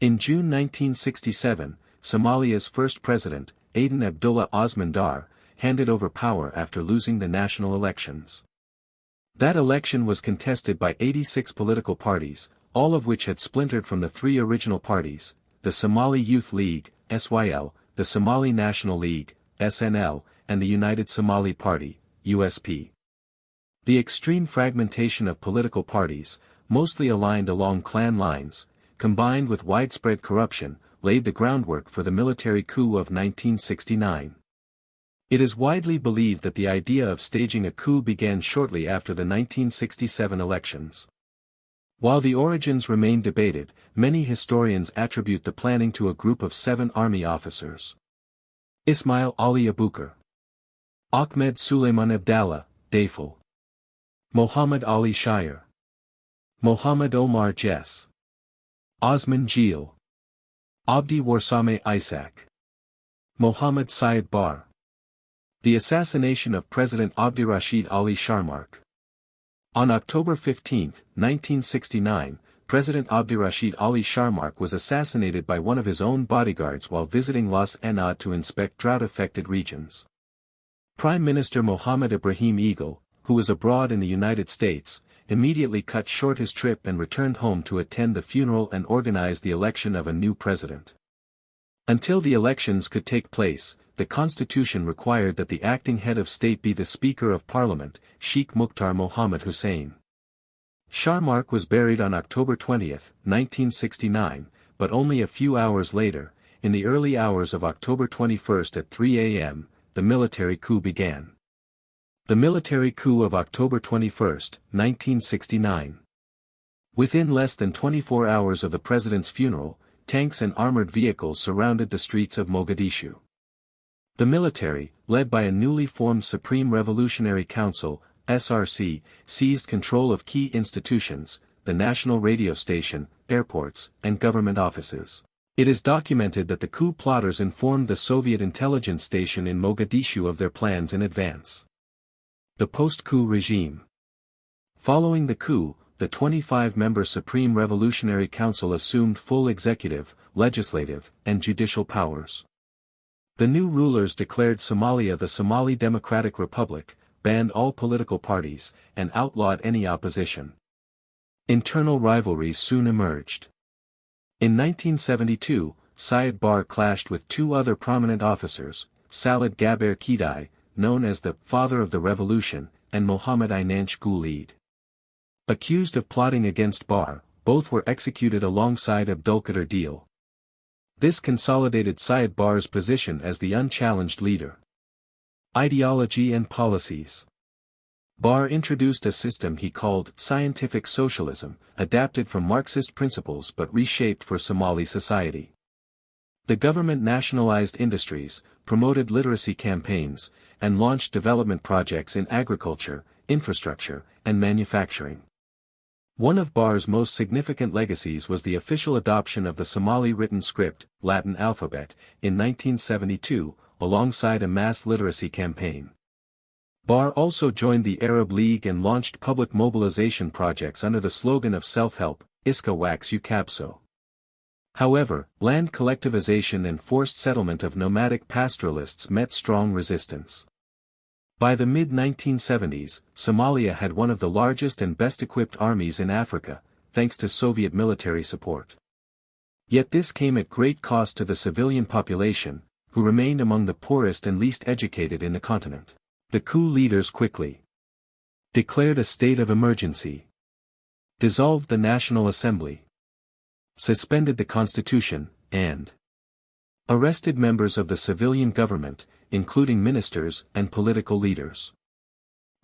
In June 1967, Somalia's first president, Aden Abdullah Osman Dar, handed over power after losing the national elections. That election was contested by 86 political parties, all of which had splintered from the three original parties, the Somali Youth League, SYL, the Somali National League, SNL, and the United Somali Party, USP. The extreme fragmentation of political parties, mostly aligned along clan lines, combined with widespread corruption, laid the groundwork for the military coup of 1969. It is widely believed that the idea of staging a coup began shortly after the 1967 elections. While the origins remain debated, many historians attribute the planning to a group of 7 army officers. Ismail Ali Abukar, Ahmed Suleiman Abdallah, Dafel, Mohammed Ali Shire, Mohammed Omar Jess, Osman Jeel, Abdi Warsame Isaac, Mohammed Syed Bar. The assassination of President Abdirashid Ali Sharmark. On October 15, 1969, President Abdirashid Ali Sharmark was assassinated by one of his own bodyguards while visiting Las Anad to inspect drought-affected regions. Prime Minister Mohammed Ibrahim Eagle, who was abroad in the United States, immediately cut short his trip and returned home to attend the funeral and organize the election of a new president. Until the elections could take place, the constitution required that the acting head of state be the Speaker of Parliament, Sheikh Mukhtar Mohammed Hussein. Sharmark was buried on October 20, 1969, but only a few hours later, in the early hours of October 21 at 3 a.m., the military coup began. The military coup of October 21, 1969. Within less than 24 hours of the president's funeral, tanks and armored vehicles surrounded the streets of Mogadishu. The military, led by a newly formed Supreme Revolutionary Council, SRC, seized control of key institutions, the national radio station, airports, and government offices. It is documented that the coup plotters informed the Soviet intelligence station in Mogadishu of their plans in advance. The post-coup regime. Following the coup, the 25-member Supreme Revolutionary Council assumed full executive, legislative, and judicial powers. The new rulers declared Somalia the Somali Democratic Republic, banned all political parties, and outlawed any opposition. Internal rivalries soon emerged. In 1972, Syed Bar clashed with 2 other prominent officers, Salad Gaber Kidai, known as the father of the revolution, and Mohammed Inanch Gulid. Accused of plotting against Bar, both were executed alongside Abdulkader Deel. This consolidated Syed Bar's position as the unchallenged leader. Ideology and policies. Bar introduced a system he called scientific socialism, adapted from Marxist principles but reshaped for Somali society. The government nationalized industries, promoted literacy campaigns, and launched development projects in agriculture, infrastructure, and manufacturing. One of Bar's most significant legacies was the official adoption of the Somali written script, Latin alphabet, in 1972, alongside a mass literacy campaign. Bar also joined the Arab League and launched public mobilization projects under the slogan of self-help, Iska Wax Ukabso. However, land collectivization and forced settlement of nomadic pastoralists met strong resistance. By the mid-1970s, Somalia had one of the largest and best-equipped armies in Africa, thanks to Soviet military support. Yet this came at great cost to the civilian population, who remained among the poorest and least educated in the continent. The coup leaders quickly declared a state of emergency, dissolved the National Assembly, suspended the constitution, and arrested members of the civilian government, including ministers and political leaders.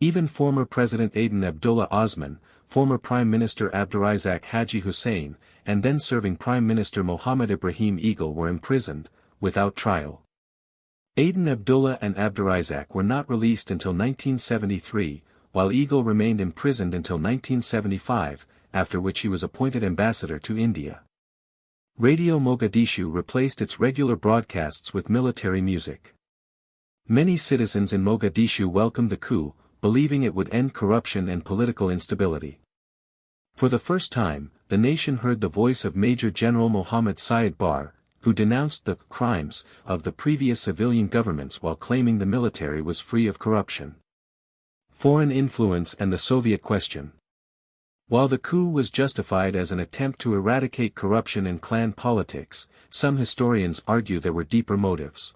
Even former President Aden Abdullah Osman, former Prime Minister Abdurazak Haji Hussein, and then-serving Prime Minister Mohammed Ibrahim Eagle were imprisoned, without trial. Aden Abdullah and Abdurazak were not released until 1973, while Eagle remained imprisoned until 1975, after which he was appointed ambassador to India. Radio Mogadishu replaced its regular broadcasts with military music. Many citizens in Mogadishu welcomed the coup, believing it would end corruption and political instability. For the first time, the nation heard the voice of Major General Mohammed Syed Barre, who denounced the crimes of the previous civilian governments while claiming the military was free of corruption. Foreign influence and the Soviet question. While the coup was justified as an attempt to eradicate corruption and clan politics, some historians argue there were deeper motives.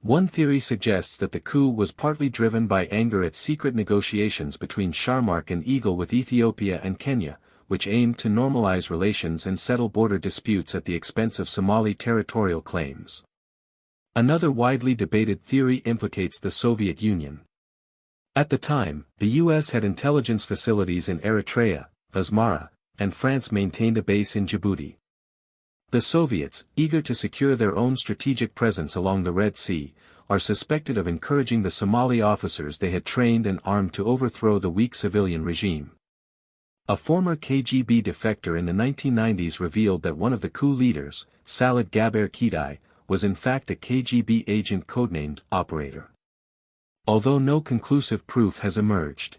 One theory suggests that the coup was partly driven by anger at secret negotiations between Sharmark and Eagle with Ethiopia and Kenya, which aimed to normalize relations and settle border disputes at the expense of Somali territorial claims. Another widely debated theory implicates the Soviet Union. At the time, the U.S. had intelligence facilities in Eritrea, Asmara, and France maintained a base in Djibouti. The Soviets, eager to secure their own strategic presence along the Red Sea, are suspected of encouraging the Somali officers they had trained and armed to overthrow the weak civilian regime. A former KGB defector in the 1990s revealed that one of the coup leaders, Salad Gaber Kidai, was in fact a KGB agent codenamed Operator. Although no conclusive proof has emerged.